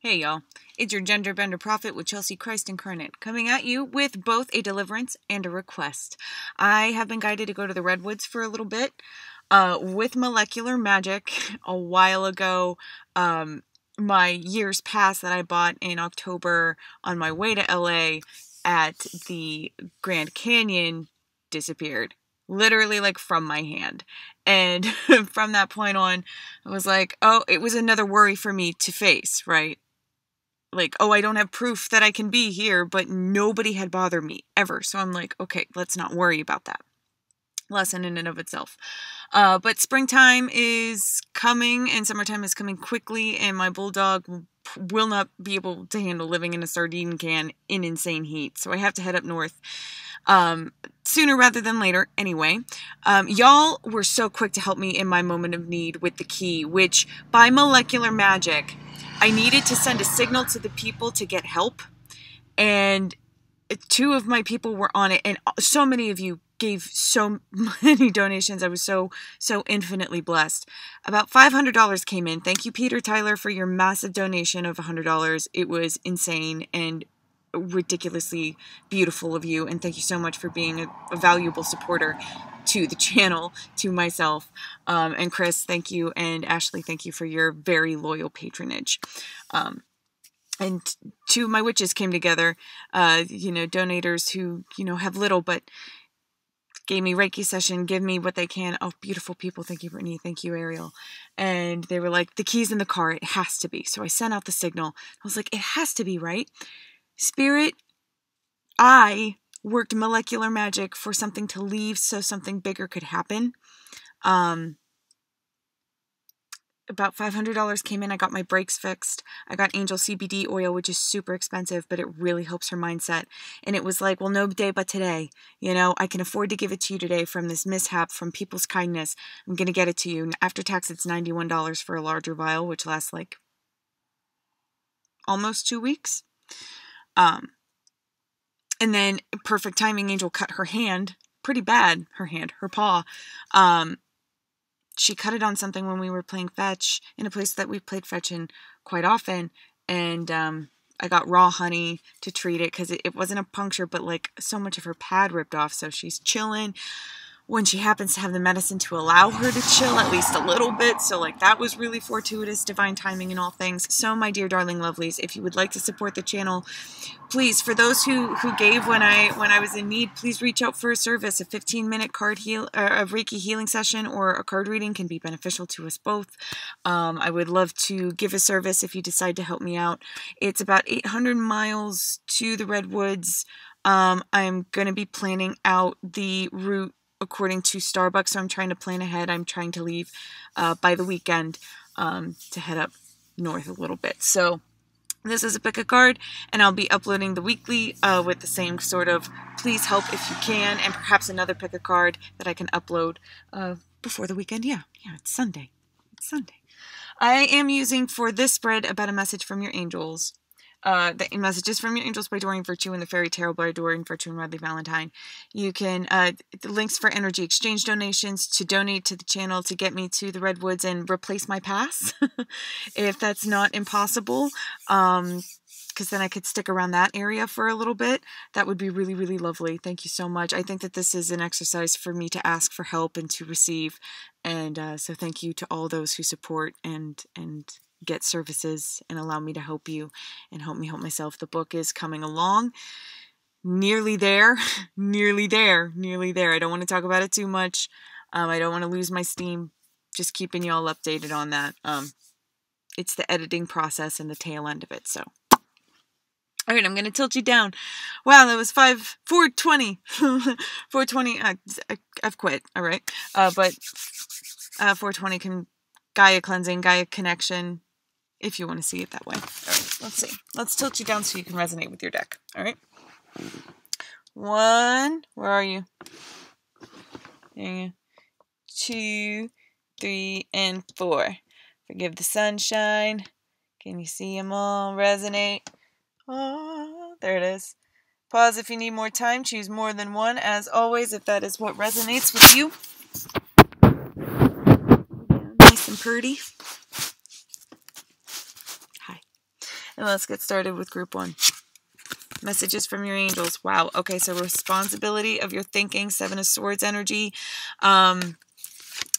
Hey y'all, it's your Gender Bender Prophet with Chelsea Christ Incarnate, coming at you with both a deliverance and a request. I have been guided to go to the Redwoods for a little bit with molecular magic a while ago. My year's pass that I bought in October on my way to LA at the Grand Canyon disappeared. Literally, like, from my hand. And from that point on, I was like, oh, it was another worry for me to face, right? Like, oh, I don't have proof that I can be here, but nobody had bothered me ever. So I'm like, okay, let's not worry about that. Lesson in and of itself. But springtime is coming and summertime is coming quickly, and my bulldog will not be able to handle living in a sardine can in insane heat. So I have to head up north sooner rather than later anyway. Y'all were so quick to help me in my moment of need with the key, which by molecular magic, I needed to send a signal to the people to get help, and 2 of my people were on it, and so many of you gave so many donations. I was so infinitely blessed. About $500 came in. Thank you, Peter Tyler, for your massive donation of $100. It was insane and ridiculously beautiful of you, and thank you so much for being a valuable supporter to the channel, to myself, and Chris, thank you, and Ashley, thank you for your very loyal patronage. And 2 of my witches came together, donators who, have little, but gave me Reiki session, give me what they can. Oh, beautiful people. Thank you, Brittany. Thank you, Ariel. And they were like, the key's in the car. It has to be. So I sent out the signal. I was like, it has to be, right? Spirit, I worked molecular magic for something to leave so something bigger could happen. About $500 came in. I got my brakes fixed. I got Angel CBD oil, which is super expensive, but it really helps her mindset. And it was like, well, no day but today. I can afford to give it to you today from this mishap, from people's kindness. I'm going to get it to you. After tax, it's $91 for a larger vial, which lasts like almost 2 weeks. And then perfect timing, Angel cut her hand pretty bad. Her paw. She cut it on something when we were playing fetch in a place that we played fetch in quite often. And I got raw honey to treat it because it wasn't a puncture, but like so much of her pad ripped off. So she's chilling when she happens to have the medicine to allow her to chill at least a little bit. So like that was really fortuitous, divine timing in all things. So my dear darling lovelies, if you would like to support the channel, please, for those who gave when I was in need, please reach out for a service. A 15-minute a Reiki healing session or a card reading can be beneficial to us both. I would love to give a service if you decide to help me out. It's about 800 miles to the Redwoods. I'm going to be planning out the route according to Starbucks, so I'm trying to plan ahead. I'm trying to leave by the weekend to head up north a little bit. So this is a pick a card, and I'll be uploading the weekly with the same sort of please help if you can, and perhaps another pick a card that I can upload before the weekend. Yeah, it's Sunday. I am using for this spread about a message from your angels. The Messages from Your Angels by Doreen Virtue and the Fairy Tarot by Doreen Virtue and Radley Valentine. You can, the links for energy exchange donations, to donate to the channel, to get me to the Redwoods and replace my pass, if that's not impossible, because then I could stick around that area for a little bit. That would be really, really lovely. Thank you so much. I think that this is an exercise for me to ask for help and to receive, and so thank you to all those who support and get services and allow me to help you and help me help myself. The book is coming along. Nearly there. I don't want to talk about it too much. I don't want to lose my steam. Just keeping y'all updated on that. It's the editing process and the tail end of it. So, all right, I'm going to tilt you down. Wow, that was 420. 420. I've quit. All right. But 420 can Gaia cleansing, Gaia connection, if you want to see it that way. All right, let's see. Let's tilt you down so you can resonate with your deck. All right. 1, where are you? There you go. 2, 3, and 4. Forgive the sunshine. Can you see them all resonate? Oh, there it is. Pause if you need more time. Choose more than one, as always, if that is what resonates with you. Nice and pretty. Hi. And let's get started with group 1. Messages from your angels. Wow. Okay, so responsibility of your thinking, 7 of Swords energy.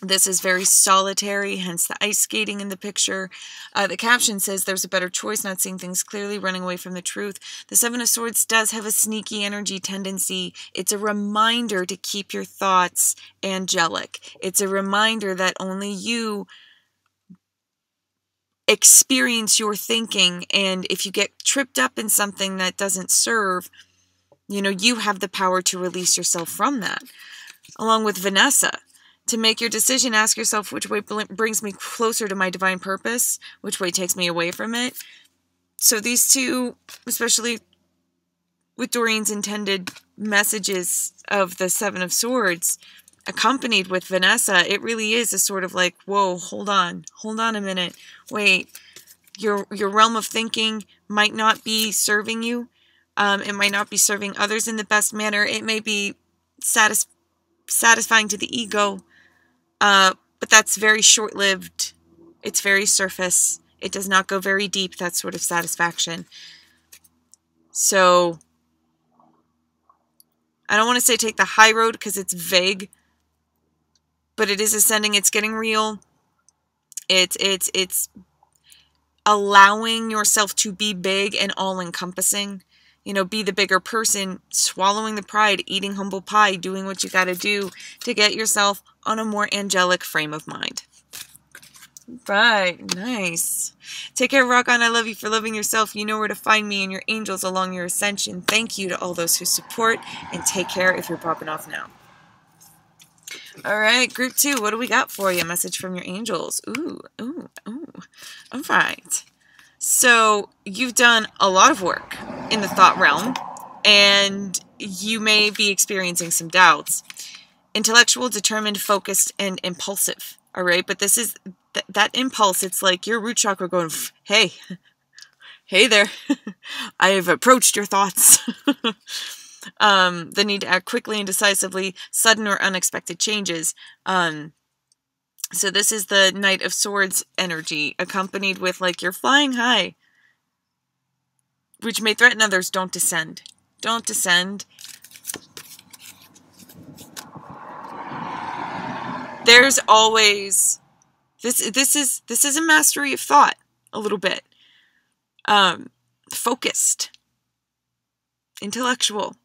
This is very solitary, hence the ice skating in the picture. The caption says there's a better choice, not seeing things clearly, running away from the truth. The 7 of Swords does have a sneaky energy tendency. It's a reminder to keep your thoughts angelic. It's a reminder that only you experience your thinking, and if you get tripped up in something that doesn't serve, you have the power to release yourself from that. Along with Vanessa. To make your decision, ask yourself which way brings me closer to my divine purpose, which way takes me away from it. So these two, especially with Doreen's intended messages of the 7 of Swords, accompanied with Vanessa, it really is a sort of like, whoa, hold on a minute. Wait, your realm of thinking might not be serving you. It might not be serving others in the best manner. It may be satisfying to the ego. But that's very short-lived. It's very surface. It does not go very deep, that sort of satisfaction. So, I don't want to say take the high road because it's vague, but it is ascending. It's getting real. It's allowing yourself to be big and all-encompassing. Be the bigger person, swallowing the pride, eating humble pie, doing what you got to do to get yourself on a more angelic frame of mind. Right, nice. Take care, rock on. I love you for loving yourself. You know where to find me and your angels along your ascension. Thank you to all those who support, and take care if you're popping off now. All right, group 2, what do we got for you? Message from your angels. Ooh. All right. So you've done a lot of work in the thought realm, and you may be experiencing some doubts. Intellectual, determined, focused, and impulsive. All right, but this is that impulse. It's like your root chakra going, hey there, I have approached your thoughts. The need to act quickly and decisively, sudden or unexpected changes. So this is the Knight of Swords energy, accompanied with like you're flying high, which may threaten others. Don't descend. Don't descend. There's always this is a mastery of thought, a little bit. Focused. Intellectual.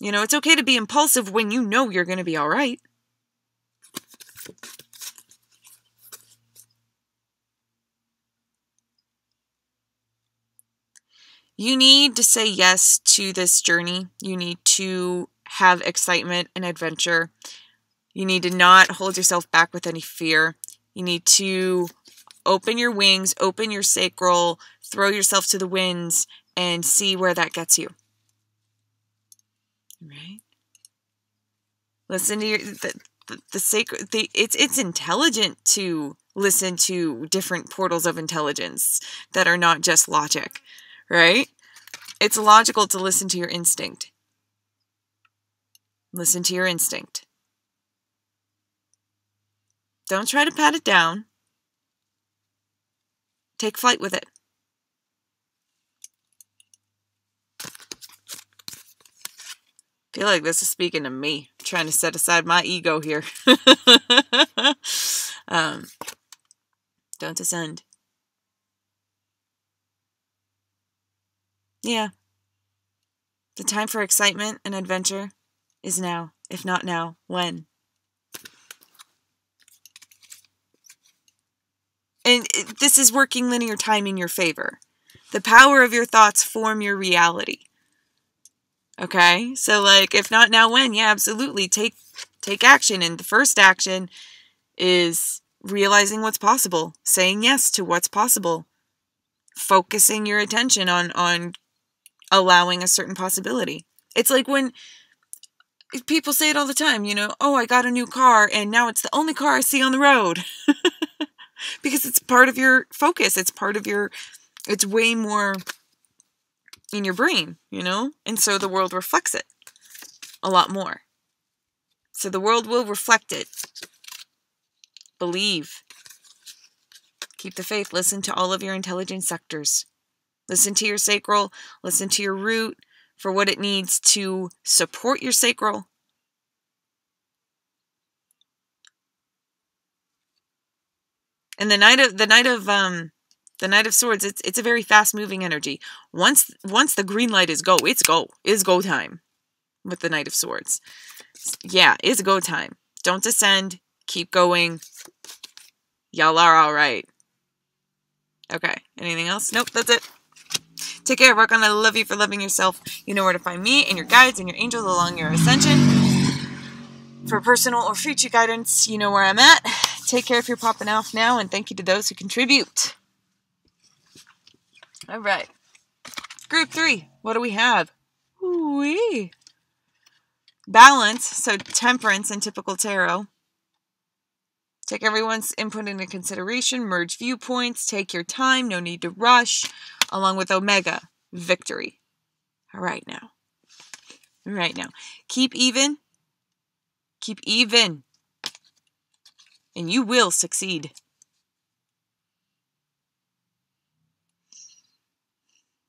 It's okay to be impulsive when you know you're going to be all right. You need to say yes to this journey. You need to have excitement and adventure. You need to not hold yourself back with any fear. You need to open your wings, open your sacral, throw yourself to the winds, and see where that gets you. Right? Listen to the sacred. It's intelligent to listen to different portals of intelligence that are not just logic. Right? It's logical to listen to your instinct. Listen to your instinct. Don't try to pat it down. Take flight with it. I feel like this is speaking to me. I'm trying to set aside my ego here. Don't descend. Yeah. The time for excitement and adventure is now. If not now, when? And this is working linear time in your favor. The power of your thoughts form your reality. Okay? So, like, if not now, when? Yeah, absolutely. Take action. And the first action is realizing what's possible. Saying yes to what's possible. Focusing your attention on allowing a certain possibility. It's like when people say it all the time, oh, I got a new car and now it's the only car I see on the road. Because it's part of your focus. It's way more in your brain, And so the world reflects it a lot more. So the world will reflect it. Believe. Keep the faith. Listen to all of your intelligence sectors. Listen to your sacral. Listen to your root for what it needs to support your sacral. And the Knight of Swords, it's a very fast-moving energy. Once the green light is go, it's go. It's go time with the Knight of Swords. Yeah, it's go time. Don't descend. Keep going. Y'all are all right. Okay, anything else? Nope, that's it. Take care, rock on. I love you for loving yourself. You know where to find me and your guides and your angels along your ascension. For personal or future guidance, you know where I'm at. Take care if you're popping off now, and thank you to those who contribute. All right. Group 3. What do we have? Ooh-wee. Balance, so temperance and typical tarot. Take everyone's input into consideration. Merge viewpoints. Take your time. No need to rush. Along with Omega. Victory. All right now. All right now. Keep even. Keep even. And you will succeed.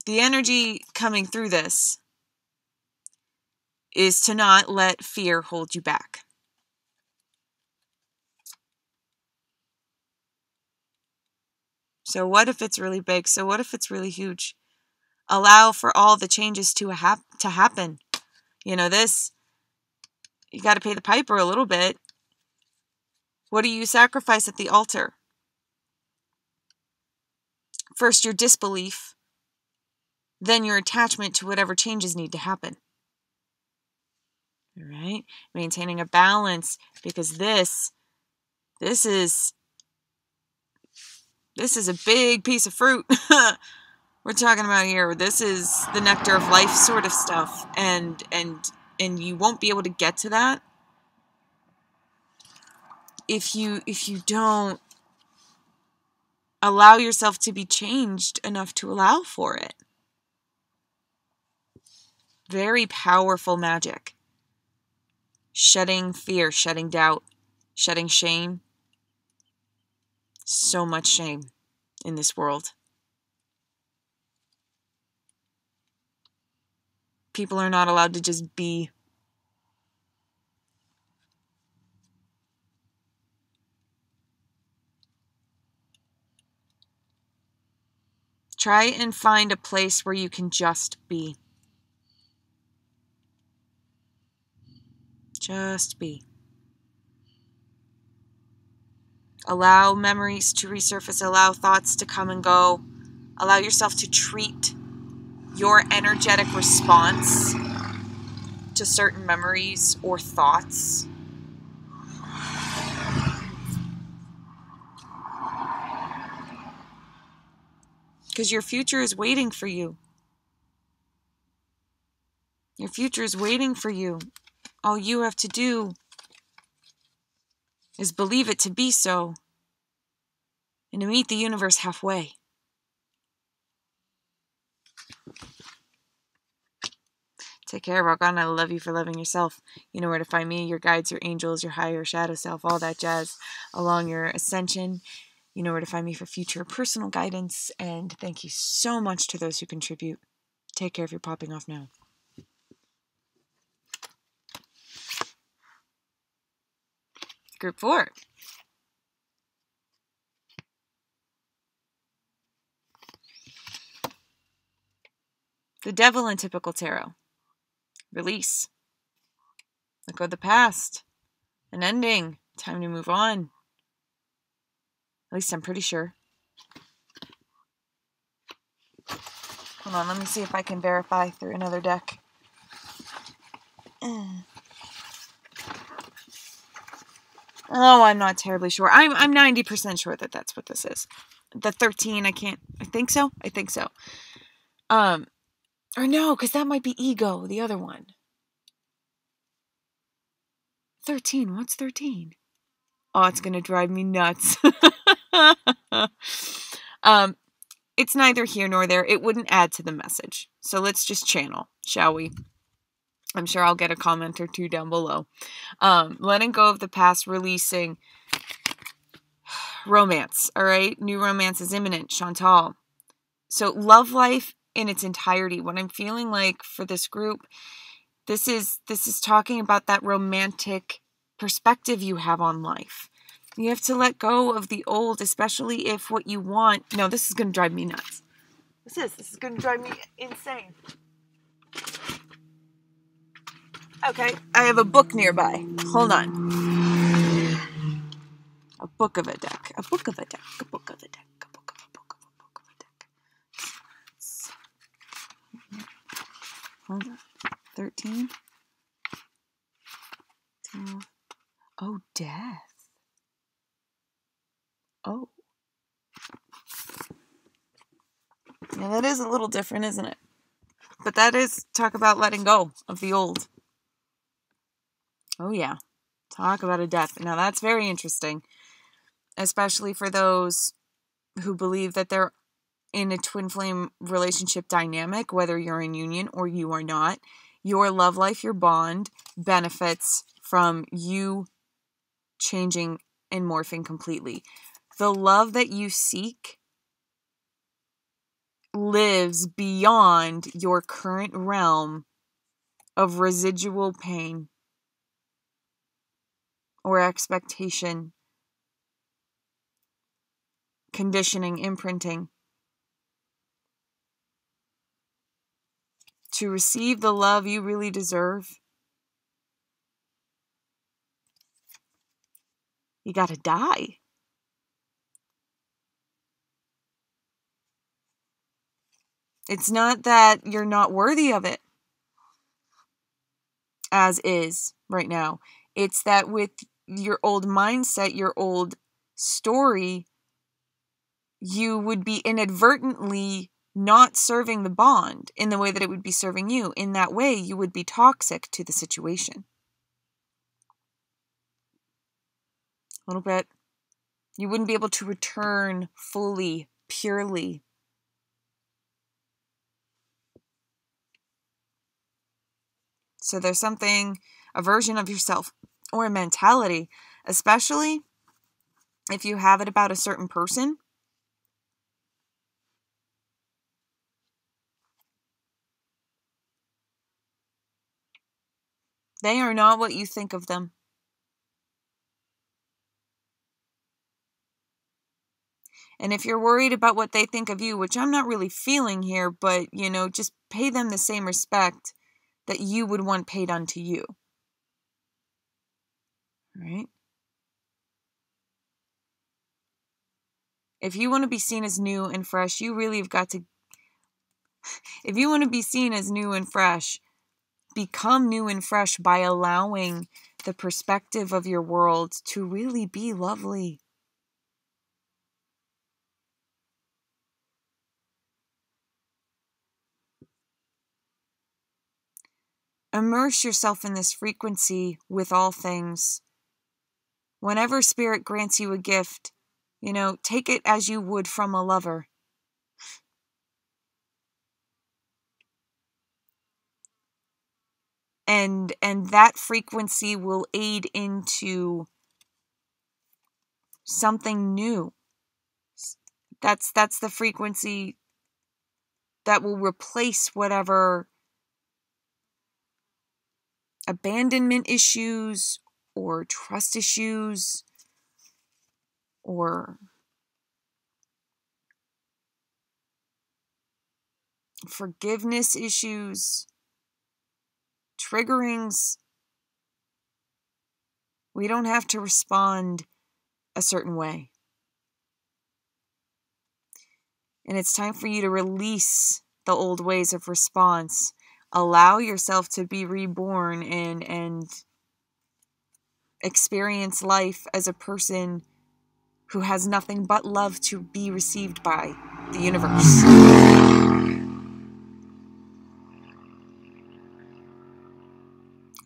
The energy coming through this is to not let fear hold you back. So what if it's really big? So what if it's really huge? Allow for all the changes to happen. You know, you got to pay the piper a little bit. What do you sacrifice at the altar? First, your disbelief. Then your attachment to whatever changes need to happen. All right? Maintaining a balance, because this is a big piece of fruit. We're talking about here. This is the nectar of life sort of stuff. And you won't be able to get to that if you don't allow yourself to be changed enough to allow for it. Very powerful magic. Shedding fear, shedding doubt, shedding shame. So much shame in this world. People are not allowed to just be. Try and find a place where you can just be. Just be. Allow memories to resurface. Allow thoughts to come and go. Allow yourself to treat your energetic response to certain memories or thoughts because your future is waiting for you. Your future is waiting for you. All you have to do is believe it to be so and to meet the universe halfway. Take care, rock on. I love you for loving yourself. You know where to find me, your guides, your angels, your higher shadow self, all that jazz along your ascension. You know where to find me for future personal guidance. And thank you so much to those who contribute. Take care if you're popping off now. Group 4. The Devil in typical tarot. Release. Let go of the past. An ending. Time to move on. At least I'm pretty sure. Hold on, let me see if I can verify through another deck. Oh, I'm not terribly sure. I'm 90% sure that that's what this is. The 13, I think so. Or no, because that might be ego, the other one. 13, what's 13? Oh, it's going to drive me nuts. It's neither here nor there. It wouldn't add to the message. So let's just channel, shall we? I'm sure I'll get a comment or two down below. Letting go of the past, releasing romance, all right? New romance is imminent, Chantal. So love life in its entirety. What I'm feeling like for this group, this is talking about that romantic perspective you have on life. You have to let go of the old, especially if what you want... No, this is going to drive me nuts. This is going to drive me insane. Okay, I have a book nearby. Hold on. A book of a deck. A book of a deck. A book of a deck. A book of a book of a book of a deck. Hold on. 13. 12. Oh, death. Oh. Yeah, that is a little different, isn't it? But that is talk about letting go of the old. Oh, yeah. Talk about a death. Now, that's very interesting, especially for those who believe that they're in a twin flame relationship dynamic, whether you're in union or you are not. Your love life, your bond, benefits from you changing and morphing completely. The love that you seek lives beyond your current realm of residual pain or expectation, conditioning, imprinting. To receive the love you really deserve, you gotta die. It's not that you're not worthy of it, as is right now. It's that with your old mindset, your old story, you would be inadvertently not serving the bond in the way that it would be serving you. In that way, you would be toxic to the situation. A little bit. You wouldn't be able to return fully, purely. So there's something, a version of yourself or a mentality, especially if you have it about a certain person. They are not what you think of them. And if you're worried about what they think of you, which I'm not really feeling here, but, just pay them the same respect that you would want paid unto you. Right? If you want to be seen as new and fresh, you really have got to... If you want to be seen as new and fresh, become new and fresh by allowing the perspective of your world to really be lovely. Immerse yourself in this frequency with all things. Whenever Spirit grants you a gift, take it as you would from a lover. And that frequency will aid into something new. That's the frequency that will replace whatever abandonment issues or trust issues or forgiveness issues, triggerings. We don't have to respond a certain way. And it's time for you to release the old ways of response. Allow yourself to be reborn and experience life as a person who has nothing but love to be received by the universe.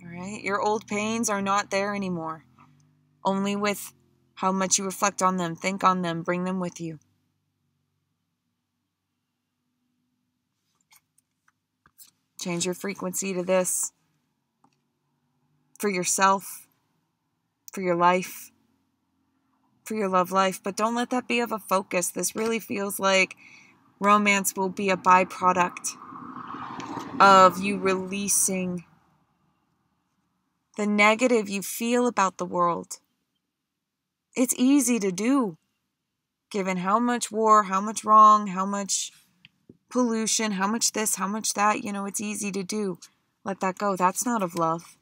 All right? Your old pains are not there anymore. Only with how much you reflect on them, think on them, bring them with you. Change your frequency to this for yourself, for your life, for your love life. But don't let that be of a focus. This really feels like Romance will be a byproduct of you releasing the negative you feel about the world. It's easy to do, given how much war, how much wrong, how much pollution, how much this, how much that. It's easy to do. Let that go. That's not of love.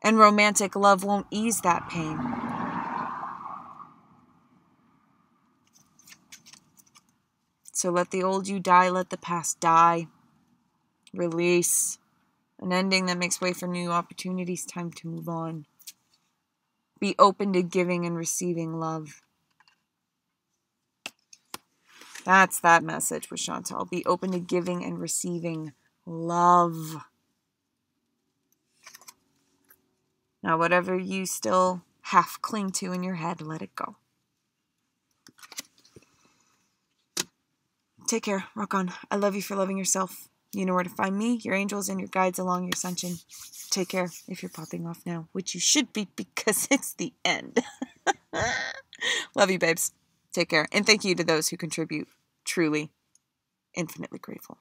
And romantic love won't ease that pain. So let the old you die, let the past die. Release. An ending that makes way for new opportunities. Time to move on. Be open to giving and receiving love. That's that message with Chantal. Be open to giving and receiving love. Now, whatever you still half cling to in your head, let it go. Take care. Rock on. I love you for loving yourself. You know where to find me, your angels, and your guides along your ascension. Take care if you're popping off now, which you should be because it's the end. Love you, babes. Take care. And thank you to those who contribute. Truly, infinitely grateful.